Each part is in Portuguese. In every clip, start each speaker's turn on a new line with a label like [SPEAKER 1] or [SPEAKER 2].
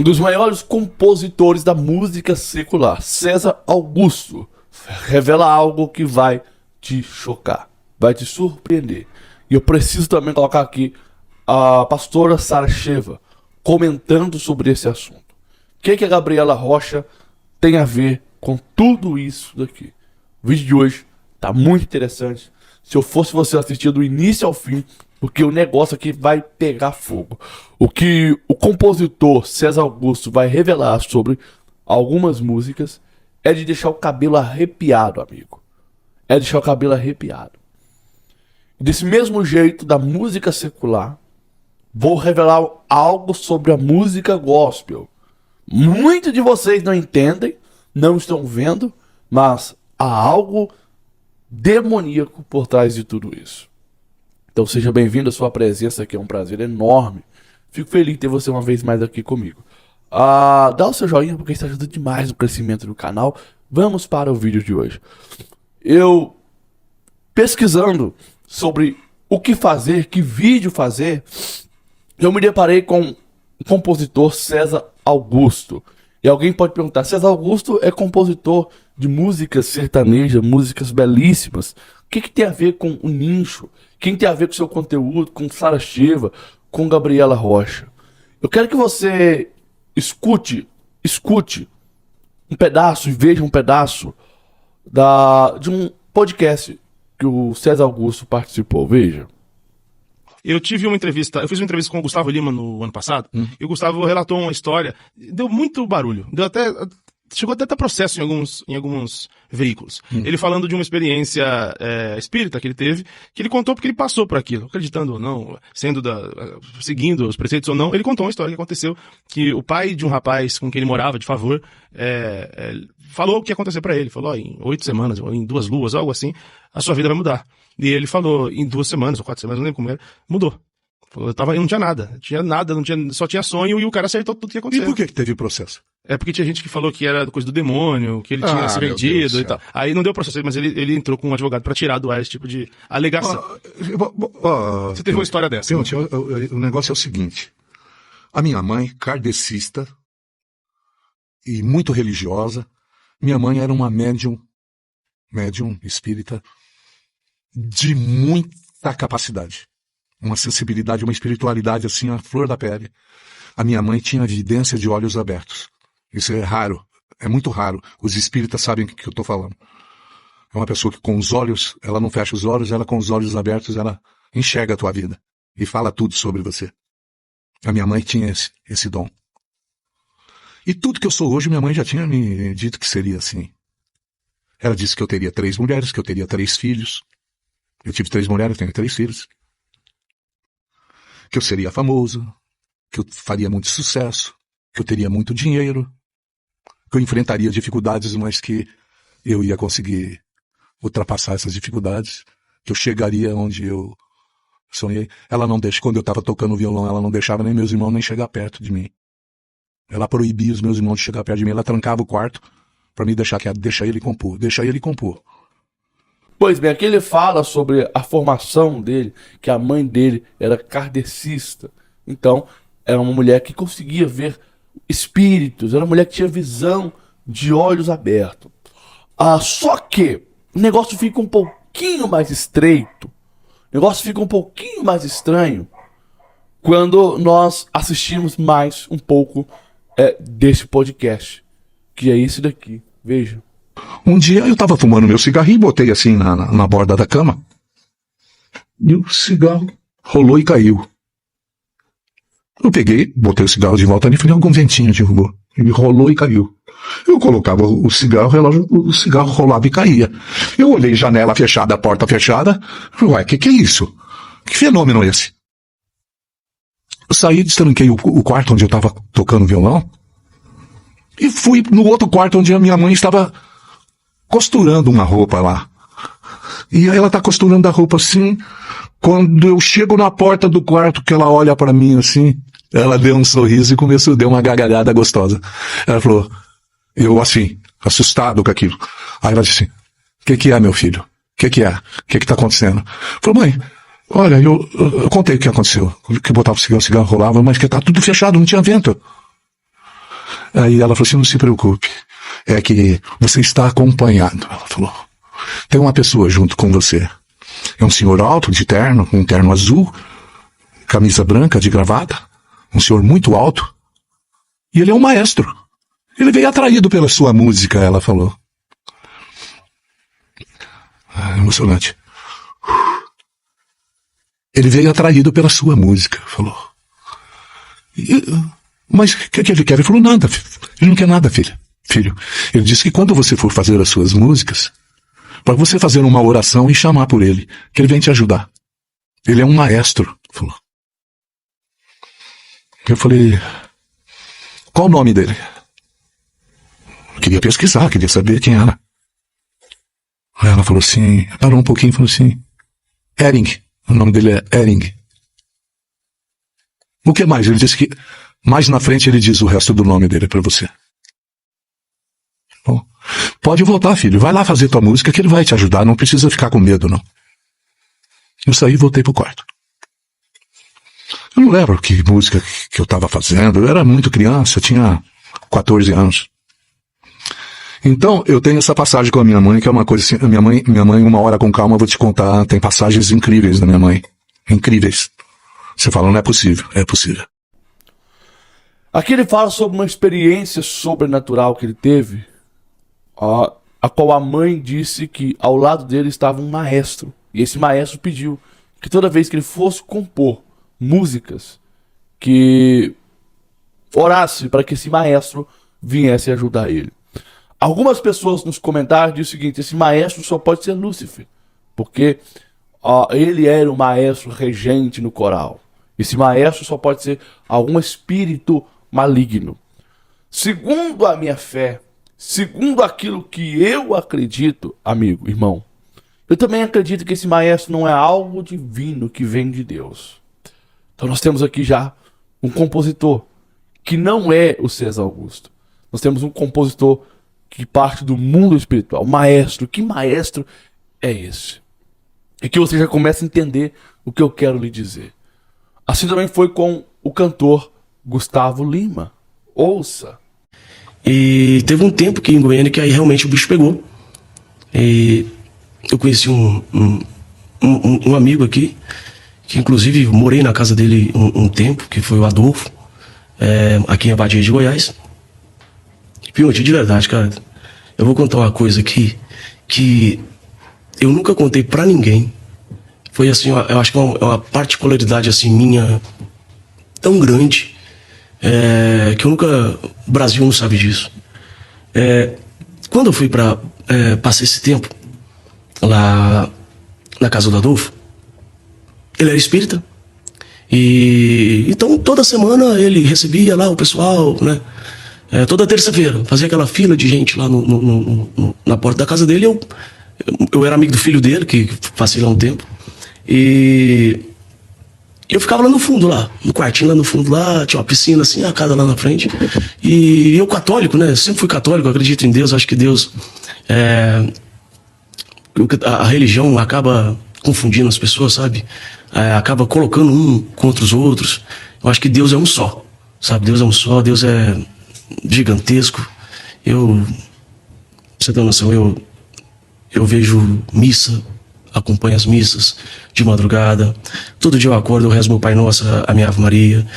[SPEAKER 1] dos maiores compositores da música secular, César Augusto, revela algo que vai te chocar, vai te surpreender. E eu preciso também colocar aqui a pastora Sara Sheva comentando sobre esse assunto. O que a Gabriela Rocha tem a ver com tudo isso daqui? O vídeo de hoje tá muito interessante. Se eu fosse você, assistir do início ao fim, porque o negócio aqui vai pegar fogo. O que o compositor César Augusto vai revelar sobre algumas músicas é de deixar o cabelo arrepiado, amigo. É deixar o cabelo arrepiado. Desse mesmo jeito da música secular, vou revelar algo sobre a música gospel. Muitos de vocês não entendem, não estão vendo, mas há algo demoníaco por trás de tudo isso. Então seja bem-vindo, a sua presença aqui é um prazer enorme. Fico feliz de ter você uma vez mais aqui comigo. Dá o seu joinha porque isso ajuda demais no crescimento do canal. Vamos para o vídeo de hoje. Eu, pesquisando sobre o que fazer, que vídeo fazer, eu me deparei com o compositor César Augusto. E alguém pode perguntar, César Augusto é compositor de músicas sertanejas, músicas belíssimas. O que tem a ver com o nicho? Quem tem a ver com o seu conteúdo, com Sara Sheva, com Gabriela Rocha? Eu quero que você escute um pedaço e veja um pedaço de um podcast que o César Augusto participou. Veja.
[SPEAKER 2] Eu fiz uma entrevista com o Gustavo Lima no ano passado, e o Gustavo relatou uma história, deu muito barulho, chegou até a ter processo em alguns veículos. Ele falando de uma experiência espírita que ele teve, que ele contou porque ele passou por aquilo, acreditando ou não, seguindo os preceitos ou não. Ele contou uma história que aconteceu, que o pai de um rapaz com quem ele morava, de favor, falou o que ia acontecer pra ele. Falou, em 8 semanas, ou em 2 luas, algo assim, a sua vida vai mudar. E ele falou, em 2 semanas, ou 4 semanas, não lembro como era, mudou. Eu não tinha nada, só tinha sonho, e o cara acertou tudo que ia acontecer.
[SPEAKER 3] E por que teve processo?
[SPEAKER 2] É porque tinha gente que falou que era coisa do demônio, que ele tinha se vendido e tal. Aí não deu processo, mas ele entrou com um advogado pra tirar do ar esse tipo de alegação. Você teve uma história dessa?
[SPEAKER 3] O negócio é o seguinte. A minha mãe, kardecista e muito religiosa, minha mãe era uma médium espírita de muita capacidade. Uma sensibilidade, uma espiritualidade assim, a flor da pele. A minha mãe tinha vidência de olhos abertos. Isso é raro, é muito raro. Os espíritas sabem o que eu estou falando. É uma pessoa que com os olhos, ela não fecha os olhos, ela com os olhos abertos, ela enxerga a tua vida e fala tudo sobre você. A minha mãe tinha esse dom. E tudo que eu sou hoje, minha mãe já tinha me dito que seria assim. Ela disse que eu teria 3 mulheres, que eu teria 3 filhos. Eu tive 3 mulheres, tenho 3 filhos. Que eu seria famoso, que eu faria muito sucesso, que eu teria muito dinheiro, que eu enfrentaria dificuldades, mas que eu ia conseguir ultrapassar essas dificuldades, que eu chegaria onde eu sonhei. Ela não deixa, quando eu estava tocando violão, ela não deixava nem meus irmãos nem chegar perto de mim. Ela proibia os meus irmãos de chegar perto de mim, ela trancava o quarto para me deixar quieto, deixar ele compor.
[SPEAKER 1] Pois bem, aqui ele fala sobre a formação dele, que a mãe dele era kardecista. Então, era uma mulher que conseguia ver espíritos, era uma mulher que tinha visão de olhos abertos. Só que o negócio fica um pouquinho mais estreito, o negócio fica um pouquinho mais estranho quando nós assistimos mais um pouco desse podcast, que é esse daqui. Veja.
[SPEAKER 3] Um dia eu estava fumando meu cigarrinho e botei assim na borda da cama. E o cigarro rolou e caiu. Eu peguei, botei o cigarro de volta ali e falei, algum ventinho derrubou. Ele rolou e caiu. Eu colocava o cigarro, o cigarro rolava e caía. Eu olhei janela fechada, porta fechada. Falei, ué, que é isso? Que fenômeno é esse? Eu saí, destranquei o quarto onde eu estava tocando violão e fui no outro quarto onde a minha mãe estava costurando uma roupa lá. E aí ela tá costurando a roupa assim. Quando eu chego na porta do quarto, que ela olha pra mim assim, ela deu um sorriso e deu uma gargalhada gostosa. Ela falou, eu assim, assustado com aquilo. Aí ela disse, o que é, meu filho? O que é? O que tá acontecendo? Falei, mãe, olha, eu contei o que aconteceu. Que eu botava o cigarro rolava, mas que tá tudo fechado, não tinha vento. Aí ela falou assim, não se preocupe, é que você está acompanhado. Ela falou, tem uma pessoa junto com você. É um senhor alto, de terno, com um terno azul, camisa branca, de gravata, um senhor muito alto, e ele é um maestro. Ele veio atraído pela sua música, ela falou. Emocionante. Ele veio atraído pela sua música, falou. Mas o que ele quer? Ele falou, nada, ele não quer nada, filho. Ele disse que quando você for fazer as suas músicas, para você fazer uma oração e chamar por ele, que ele vem te ajudar. Ele é um maestro, falou. Eu falei, qual o nome dele? Eu queria pesquisar, queria saber quem era. Aí ela falou assim, parou um pouquinho e falou assim, Ering, o nome dele é Ering. O que mais? Ele disse que mais na frente ele diz o resto do nome dele para você. Bom, pode voltar, filho, vai lá fazer tua música que ele vai te ajudar, não precisa ficar com medo, não. Eu saí e voltei pro quarto. Eu não lembro que música que eu estava fazendo, eu era muito criança, tinha 14 anos. Então, eu tenho essa passagem com a minha mãe, que é uma coisa assim, minha mãe, uma hora com calma, eu vou te contar, tem passagens incríveis da minha mãe. Incríveis. Você fala, não é possível. É possível.
[SPEAKER 1] Aqui ele fala sobre uma experiência sobrenatural que ele teve, a qual a mãe disse que ao lado dele estava um maestro. E esse maestro pediu que toda vez que ele fosse compor músicas, que orasse para que esse maestro viesse ajudar ele. Algumas pessoas nos comentários dizem o seguinte, esse maestro só pode ser Lúcifer, porque ele era o maestro regente no coral. Esse maestro só pode ser algum espírito maligno. Segundo a minha fé, segundo aquilo que eu acredito, amigo, irmão, eu também acredito que esse maestro não é algo divino que vem de Deus. Então nós temos aqui já um compositor que não é o César Augusto. Nós temos um compositor que parte do mundo espiritual. Maestro, que maestro é esse? E que você já começa a entender o que eu quero lhe dizer. Assim também foi com o cantor Gustavo Lima. Ouça.
[SPEAKER 4] E teve um tempo que em Goiânia que aí realmente o bicho pegou. E eu conheci um amigo aqui, que inclusive morei na casa dele um tempo, que foi o Adolfo, aqui em Abadia de Goiás. Pionte, de verdade, cara, eu vou contar uma coisa aqui que eu nunca contei pra ninguém. Foi assim, eu acho que é uma particularidade assim minha tão grande, que eu nunca, o Brasil não sabe disso. Quando eu fui passei esse tempo lá na casa do Adolfo, ele era espírita, e então toda semana ele recebia lá o pessoal, né? Toda terça-feira, fazia aquela fila de gente lá na porta da casa dele. Eu era amigo do filho dele, que passei lá um tempo. E eu ficava lá no fundo, lá, no quartinho lá no fundo, lá, tinha uma piscina assim, a casa lá na frente. E eu católico, né? Sempre fui católico, acredito em Deus, acho que Deus... a religião acaba confundindo as pessoas, sabe? Acaba colocando um contra os outros. Eu acho que Deus é um só, sabe? Deus é um só, Deus é gigantesco. Pra você ter uma noção, eu vejo missa, acompanho as missas de madrugada. Todo dia eu acordo, eu rezo meu Pai Nosso, a minha Ave Maria.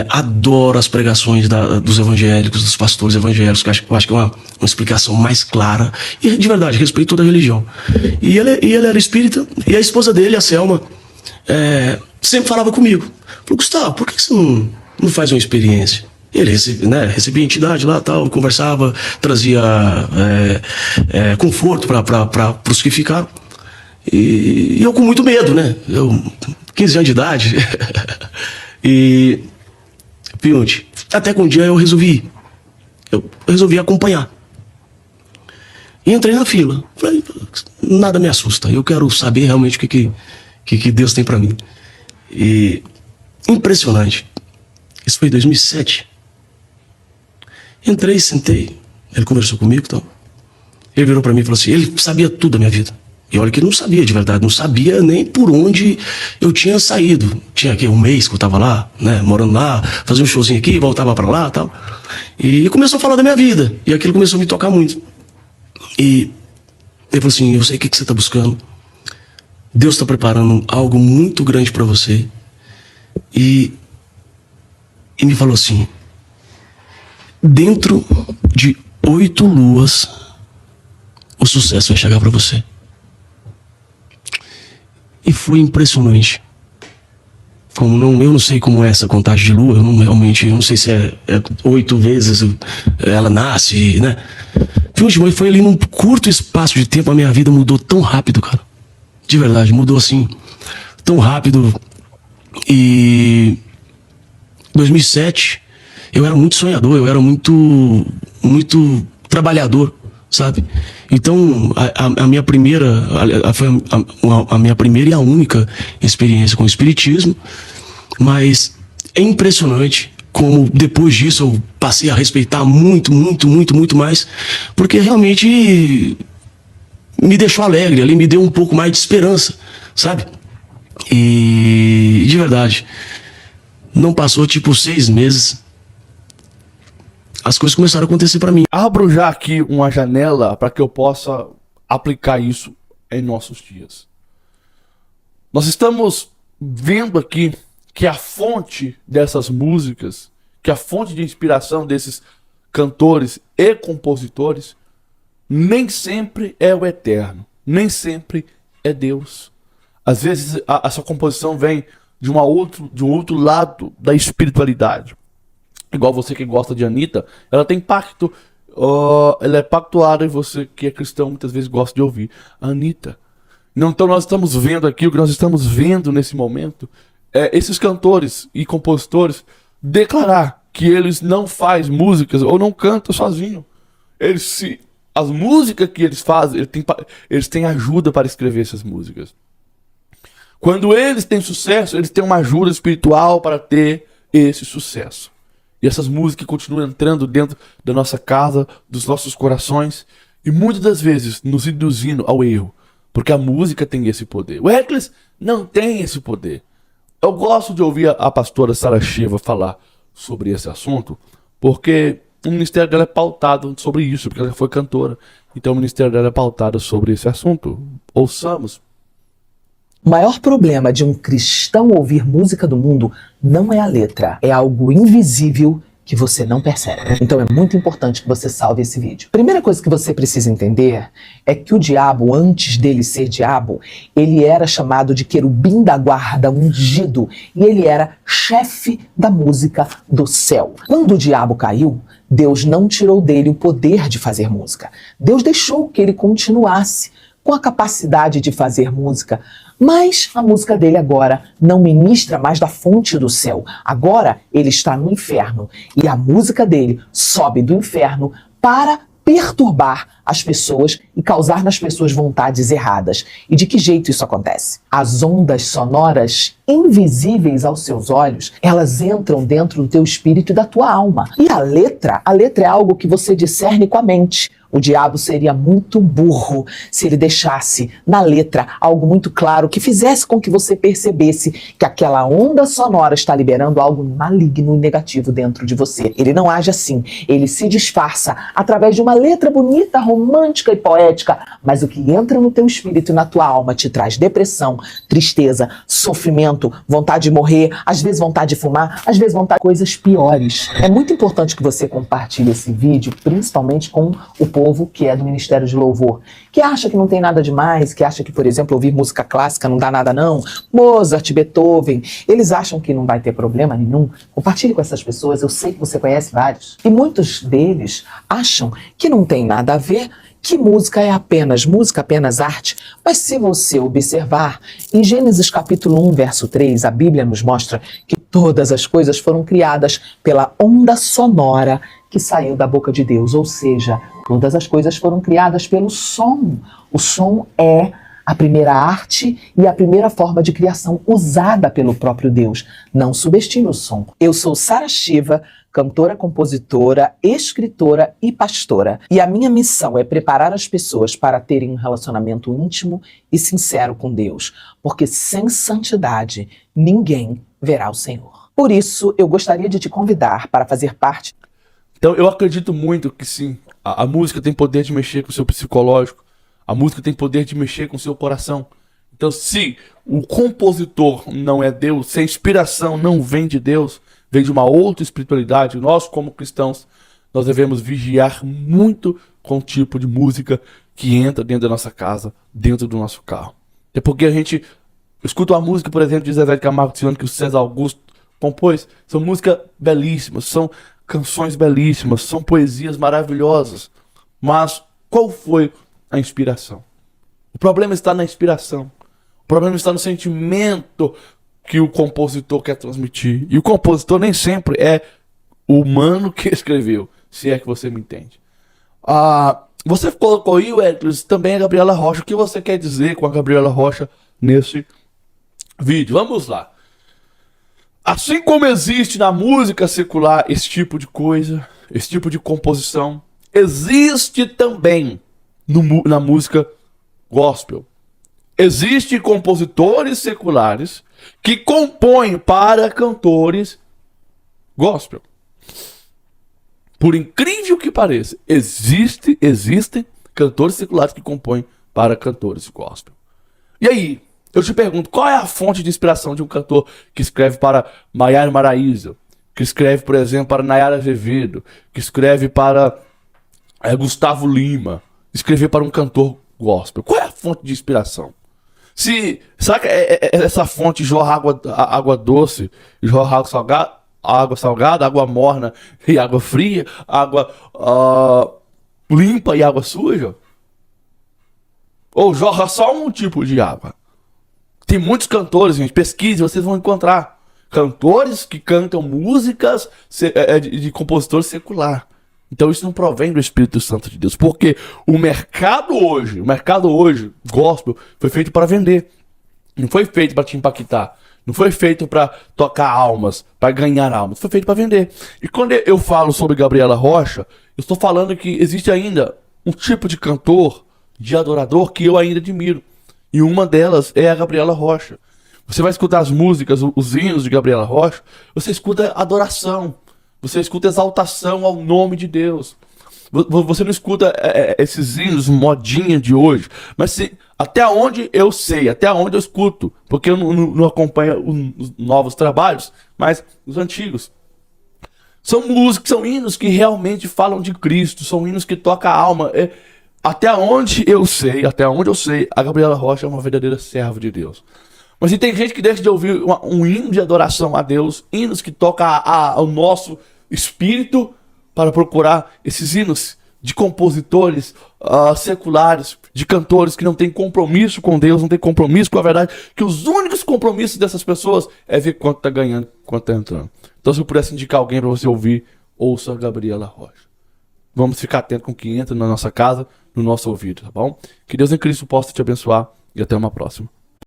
[SPEAKER 4] Adoro as pregações dos evangélicos, dos pastores evangélicos, que eu acho que é uma explicação mais clara. E, de verdade, respeito toda a religião. E ele era espírita, e a esposa dele, a Selma, sempre falava comigo. Falou, Gustavo, por que você não faz uma experiência? Ele recebia entidade lá, tal, conversava, trazia conforto para os que ficaram. E eu com muito medo, né? 15 anos de idade. E, Pionte, até que um dia eu resolvi acompanhar. E entrei na fila. Falei, nada me assusta, eu quero saber realmente o que Deus tem para mim. E impressionante. Isso foi em 2007. Entrei, sentei, ele conversou comigo, então. Ele virou pra mim e falou assim, ele sabia tudo da minha vida. E olha que eu não sabia de verdade, não sabia nem por onde eu tinha saído. Tinha aqui um mês que eu tava lá, né, morando lá, fazia um showzinho aqui, voltava pra lá e tal. E começou a falar da minha vida, e aquilo começou a me tocar muito. E ele falou assim, eu sei o que você tá buscando. Deus tá preparando algo muito grande pra você. E me falou assim, dentro de 8 luas, o sucesso vai chegar pra você. E foi impressionante. Eu não sei como é essa contagem de lua, eu não sei se é 8 vezes ela nasce, né? Mas foi ali num curto espaço de tempo, a minha vida mudou tão rápido, cara. De verdade, mudou assim, tão rápido. E 2007, eu era muito sonhador, eu era muito trabalhador, sabe? Então, a minha primeira, foi a minha primeira e a única experiência com o espiritismo, mas é impressionante como depois disso eu passei a respeitar muito mais, porque realmente me deixou alegre, ali me deu um pouco mais de esperança, sabe? E de verdade, não passou tipo 6 meses, as coisas começaram a acontecer pra mim.
[SPEAKER 1] Abro já aqui uma janela para que eu possa aplicar isso em nossos dias. Nós estamos vendo aqui que a fonte dessas músicas, que a fonte de inspiração desses cantores e compositores, nem sempre é o eterno, nem sempre é Deus. Às vezes essa composição vem de um outro lado da espiritualidade. Igual você que gosta de Anitta, ela tem pacto, ela é pactuada, e você que é cristão muitas vezes gosta de ouvir Anitta. Então nós estamos vendo aqui, o que nós estamos vendo nesse momento, é esses cantores e compositores declarar que eles não fazem músicas ou não cantam sozinho. As músicas que eles fazem, eles têm ajuda para escrever essas músicas. Quando eles têm sucesso, eles têm uma ajuda espiritual para ter esse sucesso. E essas músicas continuam entrando dentro da nossa casa, dos nossos corações, e muitas das vezes nos induzindo ao erro, porque a música tem esse poder. O Hercules não tem esse poder. Eu gosto de ouvir a pastora Sara Shiva falar sobre esse assunto, porque o ministério dela é pautado sobre isso, porque ela foi cantora. Então o ministério dela é pautado sobre esse assunto. Ouçamos.
[SPEAKER 5] O maior problema de um cristão ouvir música do mundo não é a letra, é algo invisível que você não percebe. Então é muito importante que você salve esse vídeo. Primeira coisa que você precisa entender é que o diabo, antes dele ser diabo, ele era chamado de querubim da guarda ungido, e ele era chefe da música do céu. Quando o diabo caiu, Deus não tirou dele o poder de fazer música. Deus deixou que ele continuasse com a capacidade de fazer música, mas a música dele agora não ministra mais da fonte do céu. Agora ele está no inferno, e a música dele sobe do inferno para perturbar as pessoas e causar nas pessoas vontades erradas. E de que jeito isso acontece? As ondas sonoras invisíveis aos seus olhos, elas entram dentro do teu espírito e da tua alma. E a letra é algo que você discerne com a mente. O diabo seria muito burro se ele deixasse na letra algo muito claro que fizesse com que você percebesse que aquela onda sonora está liberando algo maligno e negativo dentro de você. Ele não age assim. Ele se disfarça através de uma letra bonita, romântica e poética, mas o que entra no teu espírito e na tua alma te traz depressão, tristeza, sofrimento, vontade de morrer, às vezes vontade de fumar, às vezes vontade de coisas piores. É muito importante que você compartilhe esse vídeo, principalmente com o povo que é do Ministério de Louvor, que acha que não tem nada demais, que acha que, por exemplo, ouvir música clássica não dá nada não, Mozart, Beethoven, eles acham que não vai ter problema nenhum. Compartilhe com essas pessoas, eu sei que você conhece vários. E muitos deles acham que não tem nada a ver, que música é apenas arte. Mas se você observar, em Gênesis capítulo 1, verso 3, a Bíblia nos mostra que todas as coisas foram criadas pela onda sonora que saiu da boca de Deus, ou seja, todas as coisas foram criadas pelo som. O som é a primeira arte e a primeira forma de criação usada pelo próprio Deus. Não subestime o som. Eu sou Sara Shiva, cantora, compositora, escritora e pastora. E a minha missão é preparar as pessoas para terem um relacionamento íntimo e sincero com Deus, porque sem santidade ninguém verá o Senhor. Por isso, eu gostaria de te convidar para fazer parte.
[SPEAKER 1] Então eu acredito muito que sim, a música tem poder de mexer com o seu psicológico, a música tem poder de mexer com o seu coração. Então se o compositor não é Deus, se a inspiração não vem de Deus, vem de uma outra espiritualidade, nós como cristãos, nós devemos vigiar muito com o tipo de música que entra dentro da nossa casa, dentro do nosso carro. É porque a gente escuta uma música, por exemplo, de Zezé de Camargo Luciano, que o César Augusto compôs, são músicas belíssimas, são canções belíssimas, são poesias maravilhosas. Mas qual foi a inspiração? O problema está na inspiração. O problema está no sentimento que o compositor quer transmitir. E o compositor nem sempre é o humano que escreveu, se é que você me entende. Você colocou aí, Edlis, também a Gabriela Rocha. O que você quer dizer com a Gabriela Rocha nesse vídeo? Vamos lá. Assim como existe na música secular esse tipo de coisa, esse tipo de composição, existe também na música gospel. Existem compositores seculares que compõem para cantores gospel. Por incrível que pareça, existem cantores seculares que compõem para cantores gospel. E aí, eu te pergunto, qual é a fonte de inspiração de um cantor que escreve para Maiara Maraíza, que escreve, por exemplo, para Nayara Azevedo, que escreve para Gustavo Lima, escrever para um cantor gospel? Qual é a fonte de inspiração? Será que essa fonte jorra água doce, jorra água salgada, água morna e água fria, água limpa e água suja? Ou jorra só um tipo de água? Tem muitos cantores, gente, pesquise, vocês vão encontrar cantores que cantam músicas de compositor secular. Então isso não provém do Espírito Santo de Deus, porque o mercado hoje, gospel, foi feito para vender. Não foi feito para te impactar. Não foi feito para tocar almas, para ganhar almas. Foi feito para vender. E quando eu falo sobre Gabriela Rocha, eu estou falando que existe ainda um tipo de cantor, de adorador, que eu ainda admiro. E uma delas é a Gabriela Rocha. Você vai escutar as músicas, os hinos de Gabriela Rocha, você escuta adoração. Você escuta exaltação ao nome de Deus. Você não escuta esses hinos modinha de hoje. Mas até onde eu sei, até onde eu escuto, porque eu não acompanho os novos trabalhos, mas os antigos. São músicas, são hinos que realmente falam de Cristo, são hinos que tocam a alma. Até onde eu sei, a Gabriela Rocha é uma verdadeira serva de Deus. Mas tem gente que deixa de ouvir um hino de adoração a Deus, hinos que tocam ao nosso espírito, para procurar esses hinos de compositores seculares, de cantores que não têm compromisso com Deus, não têm compromisso com a verdade, que os únicos compromissos dessas pessoas é ver quanto está ganhando, quanto está entrando. Então se eu pudesse indicar alguém para você ouvir, ouça a Gabriela Rocha. Vamos ficar atento com o que entra na nossa casa, no nosso ouvido, tá bom? Que Deus em Cristo possa te abençoar e até uma próxima.